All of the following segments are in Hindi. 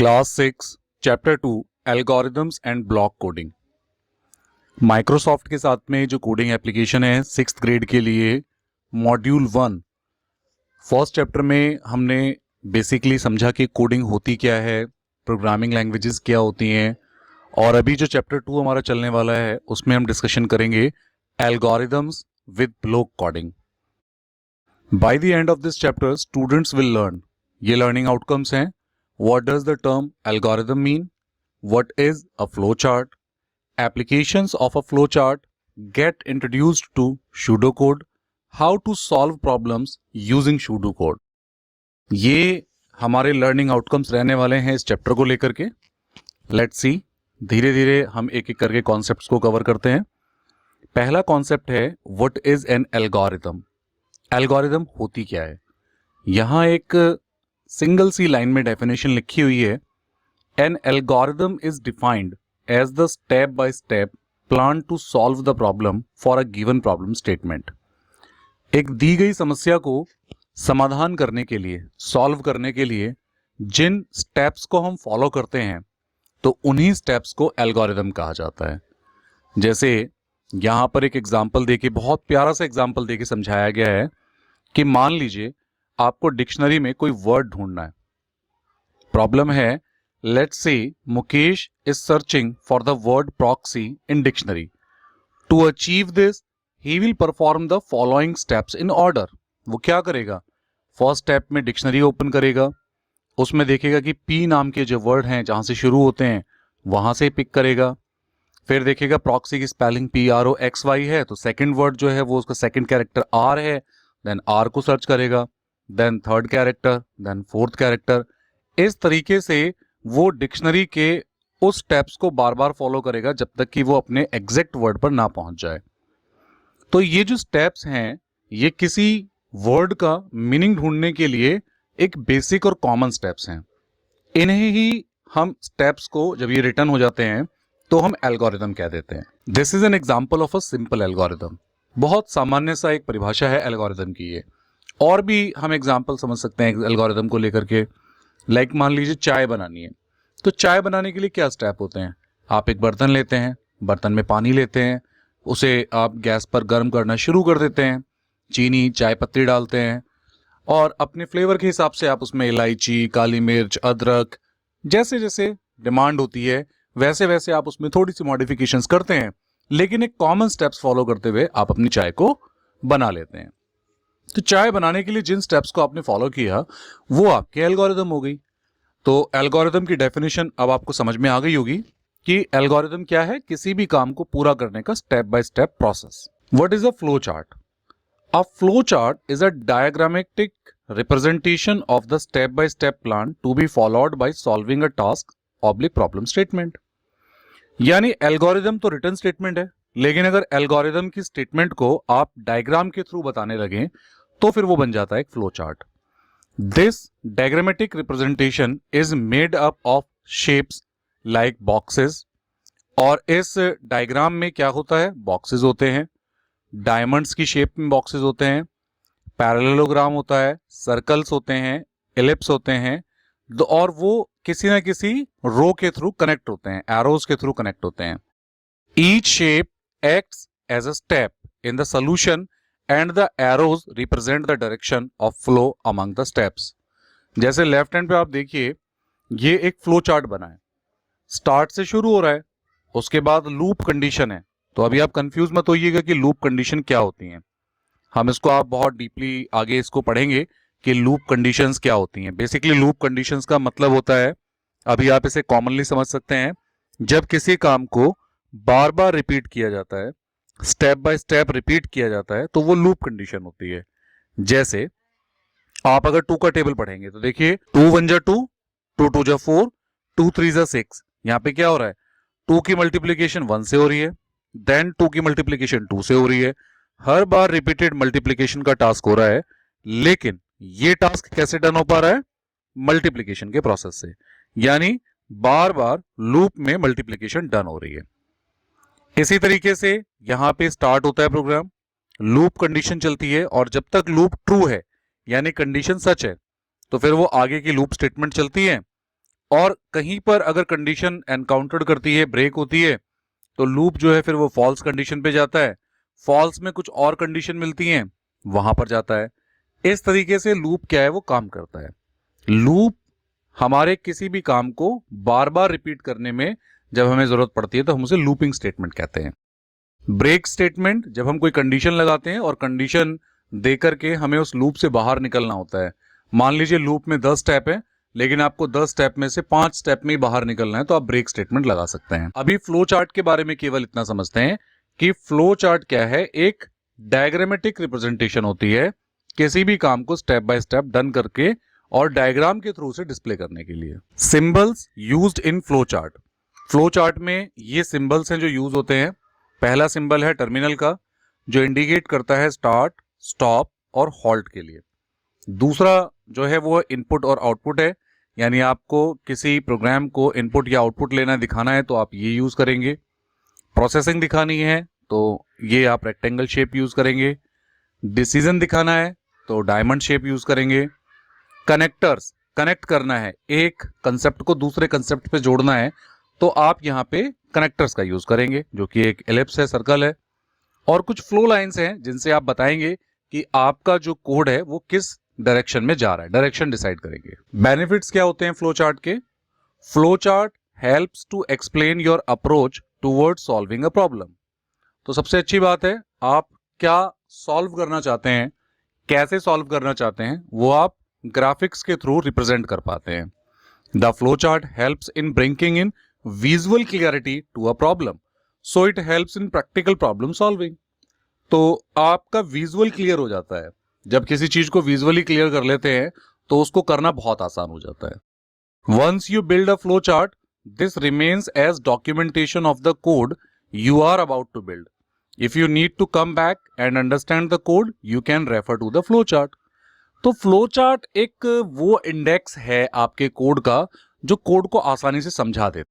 Class 6 chapter 2 algorithms and block coding. Microsoft के साथ में जो कोडिंग एप्लीकेशन है 6th ग्रेड के लिए मॉड्यूल 1 फर्स्ट चैप्टर में हमने बेसिकली समझा कि कोडिंग होती क्या है, प्रोग्रामिंग लैंग्वेजेस क्या होती हैं, और अभी जो चैप्टर 2 हमारा चलने वाला है उसमें हम डिस्कशन करेंगे algorithms with block coding. By the end of this chapter students will learn, ये लर्निंग आउटकम्स हैं। What does the term algorithm mean? What is a flowchart? Applications of a flowchart get introduced to pseudocode. How to solve problems using pseudocode. ये हमारे लर्निंग आउटकम्स रहने वाले हैं इस चैप्टर को लेकर के। लेट्स सी, धीरे धीरे हम एक एक करके कॉन्सेप्ट्स को कवर करते हैं। पहला कॉन्सेप्ट है what is an algorithm. Algorithm होती क्या है। यहाँ एक सिंगल सी लाइन में डेफिनेशन लिखी हुई है, an algorithm is defined as the step by step plan to solve the problem for a given problem statement. एक दी गई समस्या को समाधान करने के लिए, सॉल्व करने के लिए जिन स्टेप्स को हम फॉलो करते हैं तो उन्हीं स्टेप्स को एल्गोरिथम कहा जाता है। जैसे यहां पर एक एग्जाम्पल देके, बहुत प्यारा सा एग्जाम्पल देके समझाया गया है कि मान लीजिए आपको डिक्शनरी में कोई वर्ड ढूंढना है। प्रॉब्लम है, let's say Mukesh is searching for the word proxy in dictionary. To achieve this he will perform the following steps in order. वो क्या करेगा, फर्स्ट स्टेप में डिक्शनरी ओपन करेगा, उसमें देखेगा कि पी नाम के जो वर्ड हैं जहां से शुरू होते हैं वहां से पिक करेगा। फिर देखेगा प्रॉक्सी की स्पेलिंग PROXY है, तो सेकंड वर्ड जो है वो उसका सेकंड कैरेक्टर R है, देन R को सर्च करेगा, then third character, then fourth character. इस तरीके से वो डिक्शनरी के उस स्टेप्स को बार बार फॉलो करेगा जब तक कि वो अपने एग्जैक्ट वर्ड पर ना पहुंच जाए। तो ये जो स्टेप्स हैं ये किसी वर्ड का मीनिंग ढूंढने के लिए एक बेसिक और कॉमन स्टेप्स हैं। इन्हें ही हम स्टेप्स को जब ये रिटर्न हो जाते हैं तो हम एल्गोरिथम कह देते हैं। This is an example of a simple algorithm. बहुत सामान्य सा एक परिभाषा है एल्गोरिथम की ये। और भी हम एग्जाम्पल समझ सकते हैं एल्गोरिथम को लेकर के। लाइक मान लीजिए चाय बनानी है, तो चाय बनाने के लिए क्या स्टेप होते हैं। आप एक बर्तन लेते हैं, बर्तन में पानी लेते हैं, उसे आप गैस पर गर्म करना शुरू कर देते हैं, चीनी चाय पत्ती डालते हैं और अपने फ्लेवर के हिसाब से आप उसमें इलायची, काली मिर्च, अदरक, जैसे जैसे डिमांड होती है वैसे वैसे आप उसमें थोड़ी सी मॉडिफिकेशंस करते हैं, लेकिन एक कॉमन स्टेप्स फॉलो करते हुए आप अपनी चाय को बना लेते हैं। तो चाय बनाने के लिए जिन स्टेप्स को आपने फॉलो किया वो आपके एल्गोरिथम हो गई। तो एल्गोरिथम की डेफिनेशन अब आपको समझ में आ गई होगी कि एल्गोरिथम क्या है, किसी भी काम को पूरा करने का step by step process. What is a flow chart. A flow chart is a diagrammatic representation of the step by step plan to be followed by solving a task oblique problem statement. यानी एल्गोरिथम तो रिटन स्टेटमेंट है, लेकिन अगर एल्गोरिथम की स्टेटमेंट को आप डायग्राम के थ्रू बताने लगे तो फिर वो बन जाता है एक flow chart. This diagrammatic representation is made up of shapes like boxes. और इस डायग्राम में क्या होता है, बॉक्सेस होते हैं, डायमंड्स की शेप में बॉक्सेस होते हैं, पैरेललोग्राम होता है, सर्कल्स होते हैं, एलिप्स होते हैं, और वो किसी ना किसी रो के थ्रू कनेक्ट होते हैं, एरोज के थ्रू कनेक्ट होते हैं। Each shape acts as a step in the solution and the arrows represent the direction of flow among the steps। जैसे लेफ्ट हैंड पे आप देखिए ये एक फ्लो चार्ट बना है, स्टार्ट से शुरू हो रहा है, उसके बाद लूप कंडीशन है। तो अभी आप कंफ्यूज मत होइएगा कि लूप कंडीशन क्या होती हैं। हम इसको आप बहुत डीपली आगे इसको पढ़ेंगे कि लूप कंडीशंस क्या होती हैं। बेसिकली लूप कंडीशंस का मतलब होता है, अभी आप इसे कॉमनली समझ सकते हैं, जब किसी काम को बार बार रिपीट किया जाता है, स्टेप बाय स्टेप रिपीट किया जाता है, तो वो लूप कंडीशन होती है। जैसे आप अगर 2 का टेबल पढ़ेंगे तो देखिए 2 1 जा 2, 2 2 जा 4, 2 3 जा 6। यहां पे क्या हो रहा है, 2 की मल्टीप्लीकेशन 1 से हो रही है, देन 2 की मल्टीप्लीकेशन 2 से हो रही है। हर बार रिपीटेड मल्टीप्लीकेशन का टास्क हो रहा है, लेकिन ये टास्क कैसे डन हो पा रहा है, मल्टीप्लीकेशन के प्रोसेस से। यानी बार बार लूप में मल्टीप्लीकेशन डन हो रही है। इसी तरीके से यहां पे स्टार्ट होता है प्रोग्राम, लूप कंडीशन चलती है, और जब तक लूप ट्रू है यानी कंडीशन सच है तो फिर वो आगे की लूप स्टेटमेंट चलती है। और कहीं पर अगर कंडीशन एनकाउंटर करती है, ब्रेक होती है, तो लूप जो है फिर वो फॉल्स कंडीशन पे जाता है, फॉल्स में कुछ और कंडीशन मिलती हैं, वहां पर जाता है। इस तरीके से लूप क्या है वो काम करता है। लूप हमारे किसी भी काम को बार बार रिपीट करने में जब हमें जरूरत पड़ती है तो हम उसे लूपिंग स्टेटमेंट कहते हैं। ब्रेक स्टेटमेंट जब हम कोई कंडीशन लगाते हैं और कंडीशन देकर के हमें उस लूप से बाहर निकलना होता है। मान लीजिए लूप में 10 स्टेप है, लेकिन आपको 10 स्टेप में से 5 स्टेप में ही बाहर निकलना है, तो आप ब्रेक स्टेटमेंट लगा सकते हैं। अभी फ्लो चार्ट के बारे में केवल इतना समझते हैं कि फ्लो चार्ट क्या है। एक डायग्रामेटिक रिप्रेजेंटेशन होती है किसी भी काम को स्टेप बाय स्टेप डन करके और डायग्राम के थ्रू से डिस्प्ले करने के लिए। Symbols used in flow chart. Flow chart में ये सिंबल्स हैं जो यूज होते हैं। पहला सिंबल है टर्मिनल का, जो इंडिकेट करता है स्टार्ट, स्टॉप और हॉल्ट के लिए। दूसरा जो है वो इनपुट और आउटपुट है, यानी आपको किसी प्रोग्राम को इनपुट या आउटपुट लेना दिखाना है तो आप ये यूज करेंगे। प्रोसेसिंग दिखानी है तो ये आप रेक्टेंगल शेप यूज करेंगे। डिसीजन दिखाना है तो डायमंड शेप यूज करेंगे। कनेक्टर्स, कनेक्ट करना है, एक कंसेप्ट को दूसरे कंसेप्ट पे जोड़ना है तो आप यहाँ पे कनेक्टर्स का यूज करेंगे, जो कि एक एलिप्स है, सर्कल है। और कुछ फ्लो लाइंस हैं जिनसे आप बताएंगे कि आपका जो कोड है वो किस डायरेक्शन में जा रहा है, डायरेक्शन डिसाइड करेंगे। बेनिफिट्स क्या होते हैं फ्लो चार्ट के? Flow chart helps to explain your approach towards solving a problem. तो सबसे अच्छी बात है, आप क्या सॉल्व करना चाहते हैं, कैसे सॉल्व करना चाहते हैं, वो आप ग्राफिक्स के थ्रू रिप्रेजेंट कर पाते हैं। The flow chart helps in bringing in visual clarity to a problem, so it helps in practical problem solving. तो आपका विजुअल क्लियर हो जाता है। जब किसी चीज को विजुअली क्लियर कर लेते हैं तो उसको करना बहुत आसान हो जाता है। Once you build a flow chart, this remains as documentation of the code you are about to build. If you need to come back and understand the code, you can refer to the flow chart. तो फ्लो चार्ट एक वो इंडेक्स है आपके कोड का जो कोड को आसानी से समझा दे।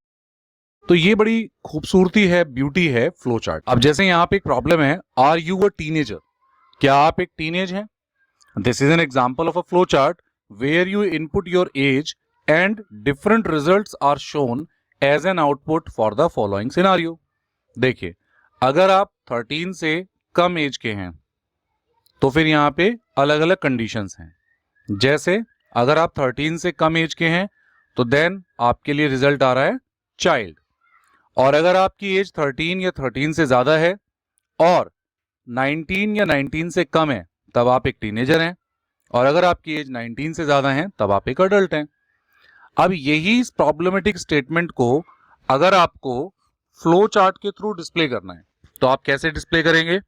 तो ये बड़ी खूबसूरती है, ब्यूटी है फ्लो चार्ट। अब जैसे यहाँ पे एक प्रॉब्लम है, आर यू अ टीनेजर? क्या आप एक टीनेज हैं? This is an example of a flow chart where you input your age and different results are shown as an output for the following scenario. देखिए, अगर आप 13 से कम एज के हैं तो फिर यहाँ पे अलग अलग कंडीशंस हैं। जैसे अगर आप 13 से कम एज के हैं तो देन आपके लिए रिजल्ट आ रहा है चाइल्ड। और अगर आपकी एज 13 या 13 से ज्यादा है और 19 या 19 से कम है तब आप एक टीनेजर हैं। और अगर आपकी एज 19 से ज्यादा है तब आप एक अडल्ट हैं। अब यही इस प्रॉब्लमेटिक स्टेटमेंट को अगर आपको फ्लो चार्ट के थ्रू डिस्प्ले करना है तो आप कैसे डिस्प्ले करेंगे?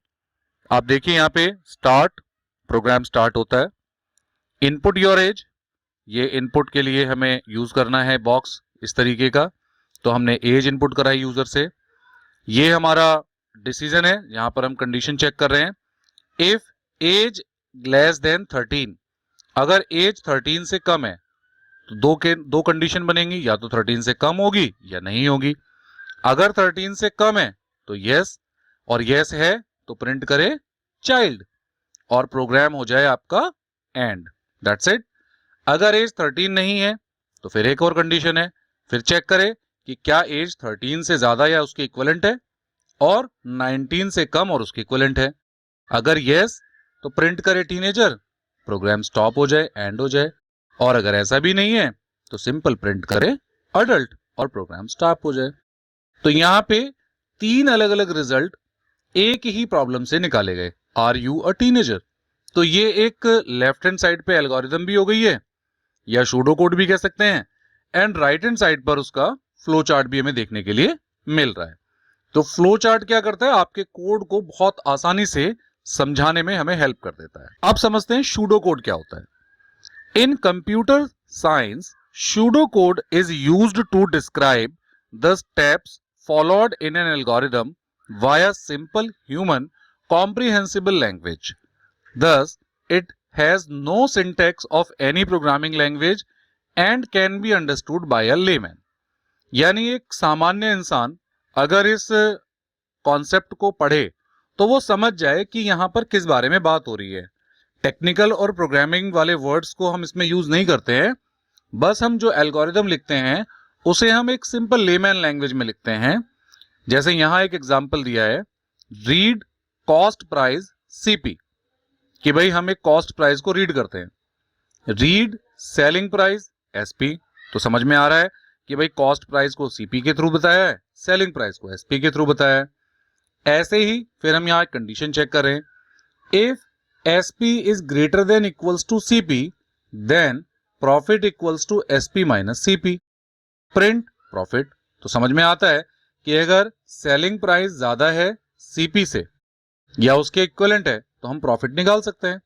आप देखिए यहाँ पे स्टार्ट, प्रोग्राम स्टार्ट होता है। इनपुट योर एज, ये इनपुट के लिए हमें यूज करना है बॉक्स इस तरीके का, तो हमने एज इनपुट करा है यूजर से। ये हमारा डिसीजन है, यहां पर हम कंडीशन चेक कर रहे हैं। इफ एज लेस देन 13, अगर एज 13 से कम है तो दो कंडीशन बनेंगी, या तो 13 से कम होगी या नहीं होगी। अगर 13 से कम है तो यस, और यस है तो प्रिंट करे चाइल्ड और प्रोग्राम हो जाए आपका एंड। That's it. अगर एज 13 नहीं है तो फिर एक और कंडीशन है, फिर चेक करे कि क्या एज 13 से ज्यादा या उसके इक्विवेलेंट है और 19 से कम और उसके इक्विवेलेंट है। अगर यस तो प्रिंट करे टीनेजर, प्रोग्राम स्टॉप हो जाए, एंड हो जाए। और अगर ऐसा भी नहीं है तो सिंपल प्रिंट करे अडल्ट और प्रोग्राम स्टॉप हो जाए। तो यहां पे 3 अलग अलग रिजल्ट एक ही प्रॉब्लम से निकाले गए, आर यू अ टीनेजर। तो ये एक लेफ्ट हैंड साइड पे एल्गोरिथम भी हो गई है, या शूडो कोड भी कह सकते हैं, एंड राइट हैंड साइड पर उसका फ्लो चार्ट भी हमें देखने के लिए मिल रहा है। तो फ्लो चार्ट क्या करता है, आपके कोड को बहुत आसानी से समझाने में हमें हेल्प कर देता है। अब समझते हैं शूडो कोड क्या होता है। In computer science, pseudo code is used to describe the steps followed in an algorithm via simple human comprehensible language. Thus, it has no syntax of any programming language and can be understood by a layman. यानी एक सामान्य इंसान अगर इस कॉन्सेप्ट को पढ़े तो वो समझ जाए कि यहां पर किस बारे में बात हो रही है। टेक्निकल और प्रोग्रामिंग वाले वर्ड्स को हम इसमें यूज नहीं करते हैं, बस हम जो एल्गोरिदम लिखते हैं उसे हम एक सिंपल लेमैन लैंग्वेज में लिखते हैं। जैसे यहां एक एग्जांपल दिया है, रीड कॉस्ट प्राइस सीपी, कि भाई हम एक कॉस्ट प्राइस को रीड करते हैं। रीड सेलिंग प्राइस एसपी, तो समझ में आ रहा है कि भाई कॉस्ट प्राइस को सीपी के थ्रू बताया है, सेलिंग प्राइस को एसपी के थ्रू बताया है। ऐसे ही फिर हम यहां कंडीशन चेक करें, if SP is greater than equals to CP then profit equals to SP minus CP, print profit. तो समझ में आता है कि अगर सेलिंग प्राइस ज्यादा है सीपी से या उसके इक्विवेलेंट है तो हम प्रॉफिट निकाल सकते हैं,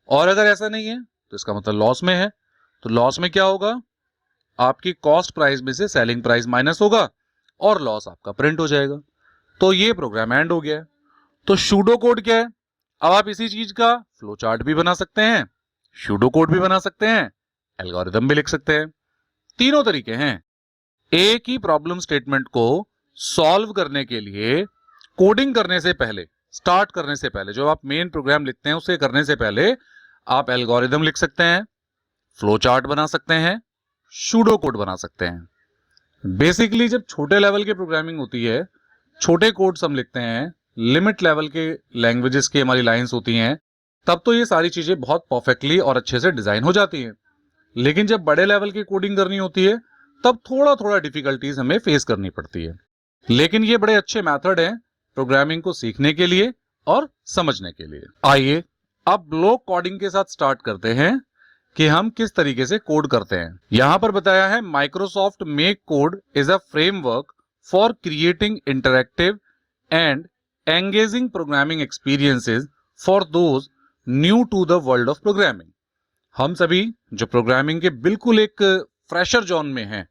और अगर ऐसा नहीं है तो इसका मतलब लॉस में है। तो लॉस में क्या होगा, आपकी कॉस्ट प्राइस में से सेलिंग प्राइस माइनस होगा और लॉस आपका प्रिंट हो जाएगा। तो ये प्रोग्राम एंड हो गया है। तो सूडो कोड क्या है, अब आप इसी चीज का फ्लो चार्ट भी बना सकते हैं, सूडो कोड भी बना सकते हैं, एल्गोरिदम भी लिख सकते हैं। तीनों तरीके हैं। एक ही प्रॉब्लम स्टेटमेंट को सॉल्व करने के लिए कोडिंग करने से पहले, स्टार्ट करने से पहले, जो आप मेन प्रोग्राम लिखते हैं उसे करने से पहले आप एल्गोरिदम लिख सकते हैं, फ्लो चार्ट बना सकते हैं, सूडो कोड बना सकते हैं। बेसिकली जब छोटे लेवल की प्रोग्रामिंग होती है, छोटे कोड्स हम लिखते हैं, लिमिट लेवल के लैंग्वेजेस की हमारी लाइंस होती हैं, तब तो ये सारी चीजें बहुत परफेक्टली और अच्छे से डिजाइन हो जाती हैं। लेकिन जब बड़े लेवल की कोडिंग करनी होती है तब थोड़ा थोड़ा डिफिकल्टीज हमें फेस करनी पड़ती है। लेकिन ये बड़े अच्छे मेथड हैं प्रोग्रामिंग को सीखने के लिए और समझने के लिए। आइए अब ब्लॉक कोडिंग के साथ स्टार्ट करते हैं कि हम किस तरीके से कोड करते हैं। यहां पर बताया है, Microsoft MakeCode is a framework for creating interactive and engaging programming experiences for those new to the world of programming. हम सभी जो प्रोग्रामिंग के बिल्कुल एक फ्रेशर जोन में हैं,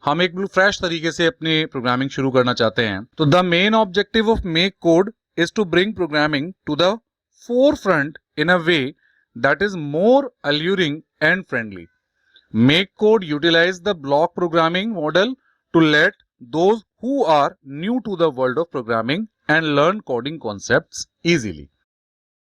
हम एक बिल्कुल फ्रेश तरीके से अपनी प्रोग्रामिंग शुरू करना चाहते हैं, तो the main objective of MakeCode is to bring programming to the forefront in a way that is more alluring and friendly. Make code utilize the block programming model to let those who are new to the world of programming and learn coding concepts easily.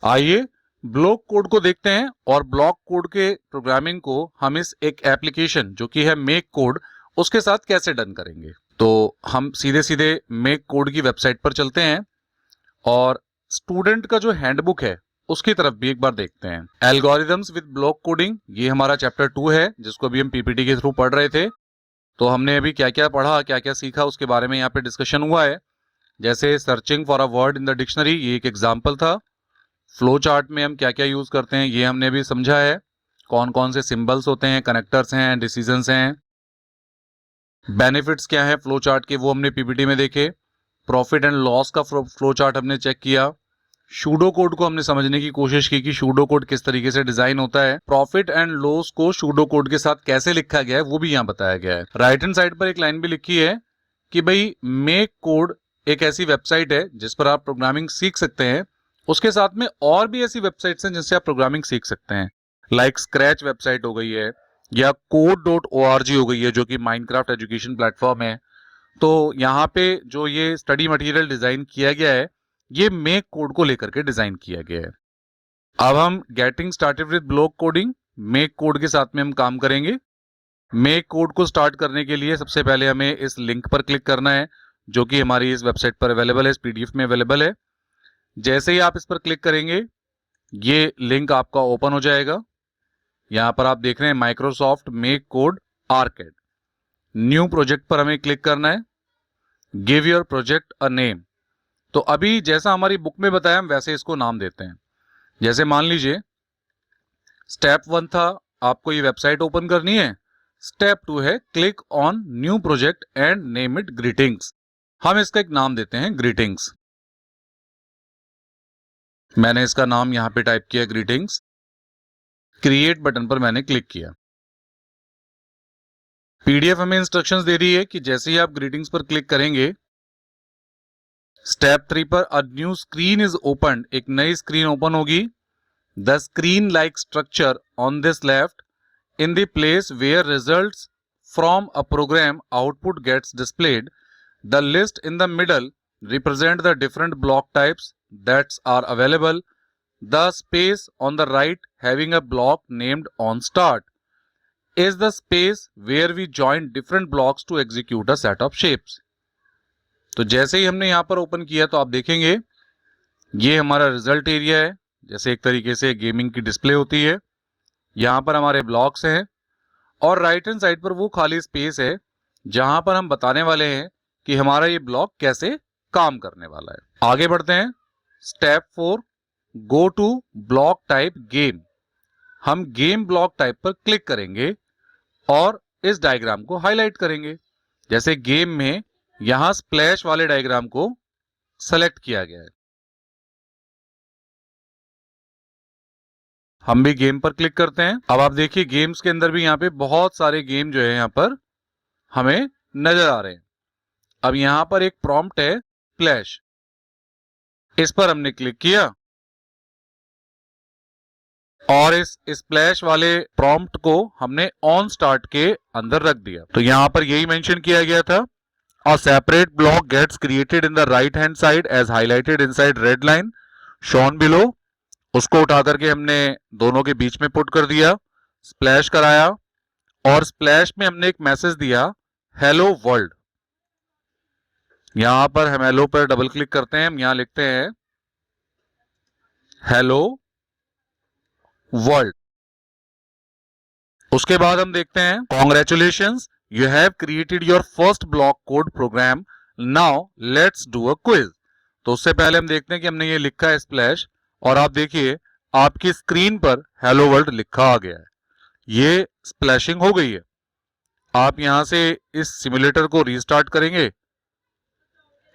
आइए ब्लॉक कोड को देखते हैं और ब्लॉक कोड के प्रोग्रामिंग को हम इस एक एप्लीकेशन जो कि है मेक कोड, उसके साथ कैसे डन करेंगे। तो हम सीधे सीधे मेक कोड की वेबसाइट पर चलते हैं और स्टूडेंट का जो हैंडबुक है उसकी तरफ भी एक बार देखते हैं। एल्गोरिदम्स विद ब्लॉक कोडिंग, ये हमारा चैप्टर 2 है जिसको अभी हम पीपीटी के थ्रू पढ़ रहे थे। तो हमने अभी क्या क्या पढ़ा, क्या क्या सीखा, उसके बारे में यहाँ पे डिस्कशन हुआ है। जैसे searching for a word in the dictionary, ये एक एग्जाम्पल था। फ्लो चार्ट में हम क्या क्या यूज करते हैं ये हमने भी समझा है, कौन कौन से सिंबल्स होते हैं, कनेक्टर्स हैं, डिसीजंस हैं। बेनिफिट्स क्या है फ्लो चार्ट के, वो हमने पीपीटी में देखे। प्रॉफिट एंड लॉस का फ्लो चार्ट हमने चेक किया। सूडो कोड को हमने समझने की कोशिश की कि सूडो कोड किस तरीके से डिजाइन होता है। प्रॉफिट एंड लॉस को सूडो कोड के साथ कैसे लिखा गया है वो भी यहाँ बताया गया है। राइट हैंड साइड पर एक लाइन भी लिखी है कि भाई मेक कोड एक ऐसी वेबसाइट है जिस पर आप प्रोग्रामिंग सीख सकते हैं। उसके साथ में और भी ऐसी वेबसाइट्स हैं जिनसे आप प्रोग्रामिंग सीख सकते हैं, लाइक स्क्रैच वेबसाइट हो गई है या code.org हो गई है जो कि माइनक्राफ्ट एजुकेशन प्लेटफॉर्म है। तो यहाँ पे जो ये स्टडी मटेरियल डिजाइन किया गया है ये मेक कोड को लेकर के डिजाइन किया गया है। अब हम getting started with block coding, make code के साथ में हम काम करेंगे। मेक कोड को स्टार्ट करने के लिए सबसे पहले हमें इस लिंक पर क्लिक करना है जो कि हमारी इस वेबसाइट पर अवेलेबल है, इस पीडीएफ में अवेलेबल है। जैसे ही आप इस पर क्लिक करेंगे ये लिंक आपका ओपन हो जाएगा। यहां पर आप देख रहे हैं Microsoft make code arcade. New project पर हमें क्लिक करना है, give your project a name. तो अभी जैसा हमारी बुक में बताया हम वैसे इसको नाम देते हैं। जैसे मान लीजिए स्टेप 1 था आपको ये वेबसाइट ओपन करनी है, स्टेप 2 है click on new project and name it greetings. हम इसका एक नाम देते हैं ग्रीटिंग्स। मैंने इसका नाम यहां पे टाइप किया ग्रीटिंग्स। क्रिएट बटन पर मैंने क्लिक किया। पीडीएफ हमें इंस्ट्रक्शंस दे रही है कि जैसे ही आप ग्रीटिंग्स पर क्लिक करेंगे स्टेप 3 पर a new screen is open, एक नई स्क्रीन ओपन होगी। The screen like structure on this left in the place where results from a program output gets displayed. The list in the middle represent the different block types that are available. The space on the right having a block named on start. is the space where we join different blocks to execute a set of shapes. तो जैसे ही हमने यहाँ पर ओपन किया तो आप देखेंगे ये हमारा रिजल्ट एरिया है, जैसे एक तरीके से गेमिंग की डिस्प्ले होती है। यहाँ पर हमारे ब्लॉक्स हैं और राइट हैंड साइड पर वो खाली स्पेस है जहां पर हम बताने वाले हैं कि हमारा ये ब्लॉक कैसे काम करने वाला है। आगे बढ़ते हैं। Step 4, go to block type game. हम गेम ब्लॉक टाइप पर क्लिक करेंगे और इस डायग्राम को हाईलाइट करेंगे। जैसे गेम में यहां स्प्लैश वाले डायग्राम को सेलेक्ट किया गया है। हम भी गेम पर क्लिक करते हैं। अब आप देखिए गेम्स के अंदर भी यहाँ पे बहुत सारे गेम जो है यहाँ पर हमें नजर आ रहे हैं। अब यहाँ पर एक प्रॉम्प्ट है स्प्लैश, इस पर हमने क्लिक किया और इस स्प्लैश वाले प्रॉम्प्ट को हमने ऑन स्टार्ट के अंदर रख दिया। तो यहाँ पर यही मेंशन किया गया था, a separate block gets created in the right hand side as highlighted inside red line shown below. उसको उठा करके हमने दोनों के बीच में पुट कर दिया, स्प्लैश कराया और स्प्लैश में हमने एक मैसेज दिया हेलो वर्ल्ड। यहां पर हम हेलो पर डबल क्लिक करते हैं, हम यहां लिखते हैं हेलो वर्ल्ड। उसके बाद हम देखते हैं congratulations, you have created your first block code program, now let's do a quiz. तो उससे पहले हम देखते हैं कि हमने ये लिखा है स्प्लैश और आप देखिए आपकी स्क्रीन पर हेलो वर्ल्ड लिखा आ गया है। ये स्प्लैशिंग हो गई है। आप यहां से इस सिमुलेटर को रीस्टार्ट करेंगे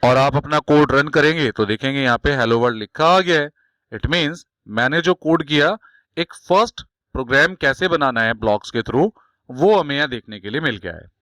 और आप अपना कोड रन करेंगे तो देखेंगे यहाँ पे हेलो वर्ल्ड लिखा आ गया है। इट मींस मैंने जो कोड किया, एक फर्स्ट प्रोग्राम कैसे बनाना है ब्लॉक्स के थ्रू, वो हमें यहाँ देखने के लिए मिल गया है।